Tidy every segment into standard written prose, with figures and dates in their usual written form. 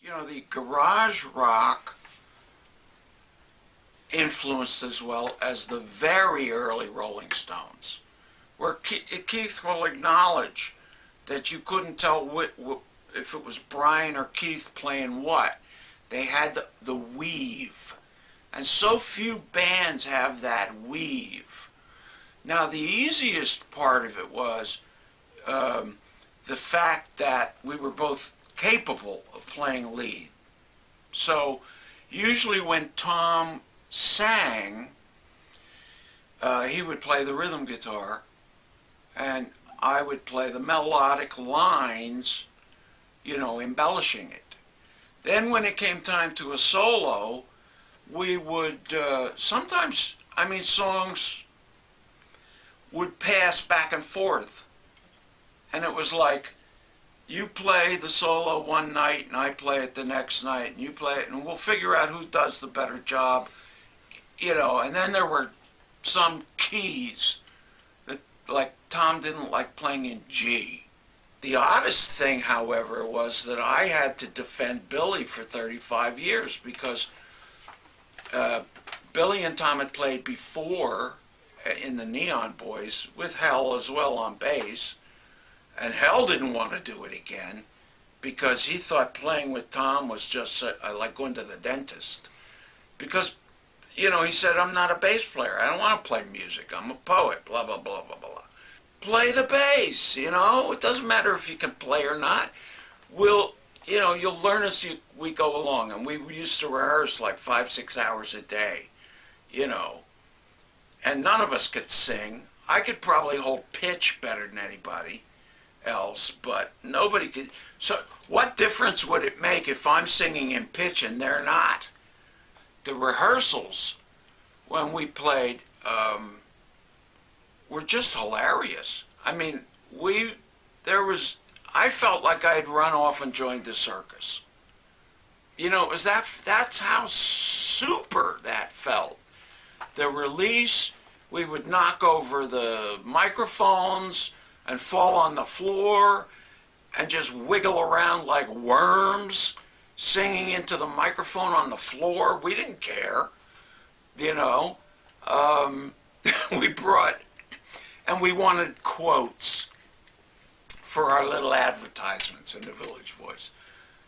The garage rock influenced as well as the very early Rolling Stones, where Keith will acknowledge that you couldn't tell if it was Brian or Keith playing what. They had the weave. And so few bands have that weave. Now, the easiest part of it was the fact that we were both capable of playing lead. So usually when Tom sang, he would play the rhythm guitar and I would play the melodic lines, embellishing it. Then when it came time to a solo, we would sometimes, songs would pass back and forth. And it was like, you play the solo one night and I play it the next night and you play it and we'll figure out who does the better job, and then there were some keys that, like, Tom didn't like playing in G. The oddest thing, however, was that I had to defend Billy for 35 years because Billy and Tom had played before in the Neon Boys with Hell as well on bass. And Hell didn't want to do it again because he thought playing with Tom was just like going to the dentist. Because, he said, I'm not a bass player. I don't want to play music. I'm a poet, blah, blah, blah, blah, blah. Play the bass, It doesn't matter if you can play or not. You'll learn as we go along. And we used to rehearse like 5-6 hours a day, And none of us could sing. I could probably hold pitch better than anybody else, but nobody could. So what difference would it make if I'm singing in pitch and they're not? The rehearsals when we played were just hilarious. I felt like I had run off and joined the circus. That's how super that felt. The release, we would knock over the microphones and fall on the floor and just wiggle around like worms, singing into the microphone on the floor. We didn't care, we wanted quotes for our little advertisements in the Village Voice.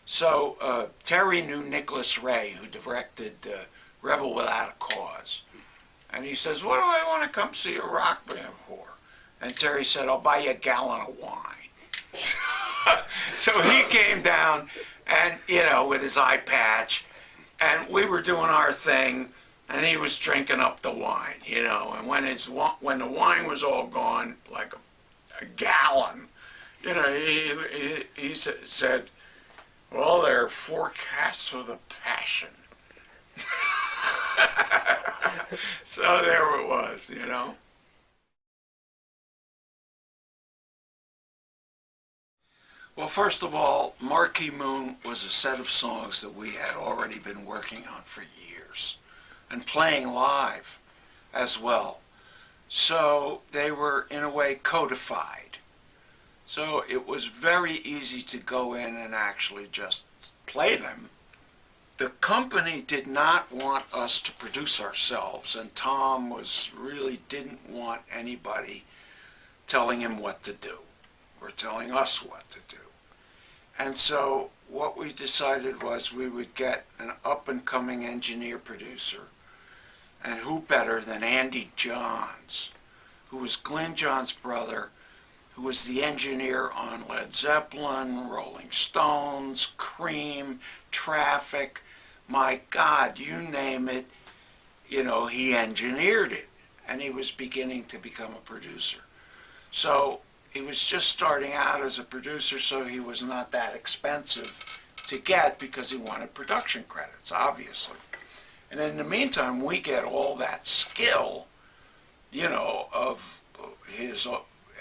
So Terry knew Nicholas Ray, who directed Rebel Without a Cause. And he says, what do I want to come see a rock band for? And Terry said, I'll buy you a gallon of wine. So he came down and, with his eye patch, and we were doing our thing, and he was drinking up the wine, and when the wine was all gone, like a gallon, he said, well, they're forecasts with a passion. So there it was, Well, first of all, Marquee Moon was a set of songs that we had already been working on for years and playing live as well. So they were, in a way, codified. So it was very easy to go in and actually just play them. The company did not want us to produce ourselves, and Tom really didn't want anybody telling him what to do or telling us what to do. And so what we decided was we would get an up-and-coming engineer producer, and who better than Andy Johns, who was Glenn Johns' brother, who was the engineer on Led Zeppelin, Rolling Stones, Cream, Traffic. My God, you name it, he engineered it, and he was beginning to become a producer. So he was just starting out as a producer, so he was not that expensive to get because he wanted production credits, obviously. And in the meantime, we get all that skill, of his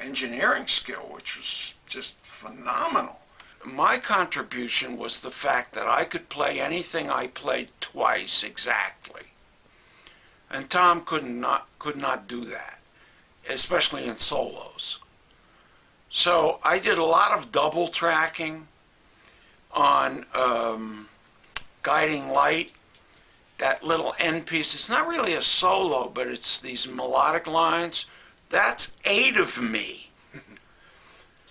engineering skill, which was just phenomenal. My contribution was the fact that I could play anything I played twice exactly. And Tom could not do that, especially in solos. So I did a lot of double tracking. on Guiding Light, that little end piece. It's not really a solo, but it's these melodic lines. That's 8 of me.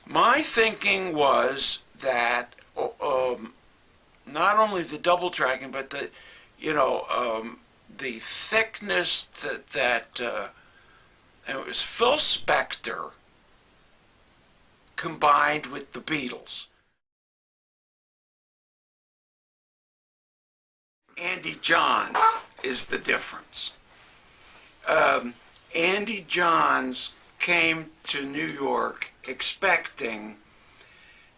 My thinking was that not only the double tracking, but the thickness that it was Phil Spector combined with the Beatles. Andy Johns is the difference. Andy Johns came to New York expecting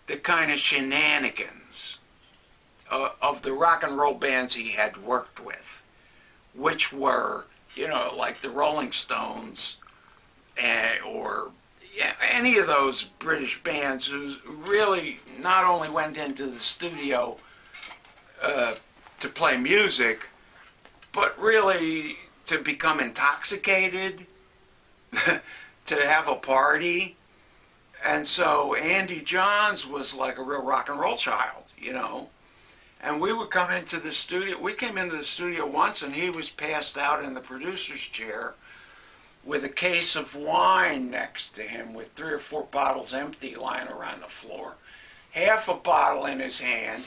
the kind of shenanigans of the rock and roll bands he had worked with, which were, like the Rolling Stones or any of those British bands who really not only went into the studio to play music, but really to become intoxicated, to have a party. And so Andy Johns was like a real rock and roll child, And we would come into the studio. We came into the studio once, and he was passed out in the producer's chair with a case of wine next to him with 3 or 4 bottles empty lying around the floor. Half a bottle in his hand,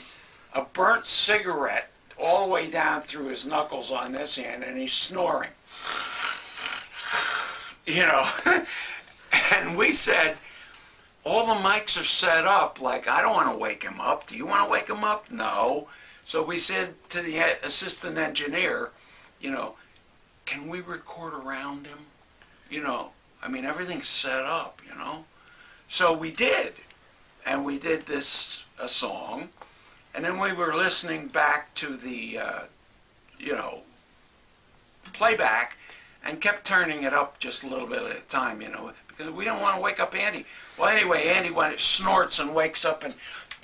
a burnt cigarette all the way down through his knuckles on this hand, and he's snoring. And we said, all the mics are set up, like, I don't want to wake him up. Do you want to wake him up? No. So we said to the assistant engineer, can we record around him? Everything's set up, So we did. And we did a song. And then we were listening back to the, playback and kept turning it up just a little bit at a time, because we don't want to wake up Andy. Well, anyway, Andy snorts and wakes up and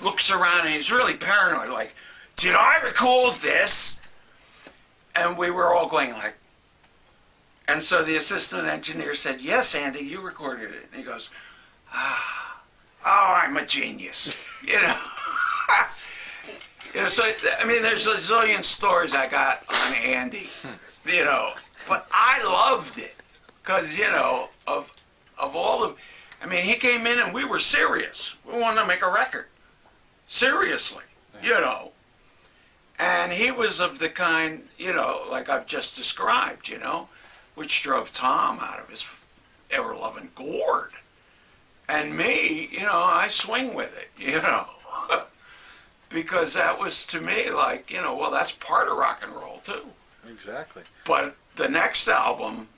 looks around, and he's really paranoid, like, did I record this? And we were all going like, and so the assistant engineer said, yes, Andy, you recorded it. And he goes, I'm a genius, So, there's a zillion stories I got on Andy, but I loved it because, of all the, he came in and we were serious. We wanted to make a record. Seriously, And he was of the kind, like I've just described, which drove Tom out of his ever-loving gourd. And me, I swing with it, because that was to me like, well, that's part of rock and roll too. Exactly. But the next album,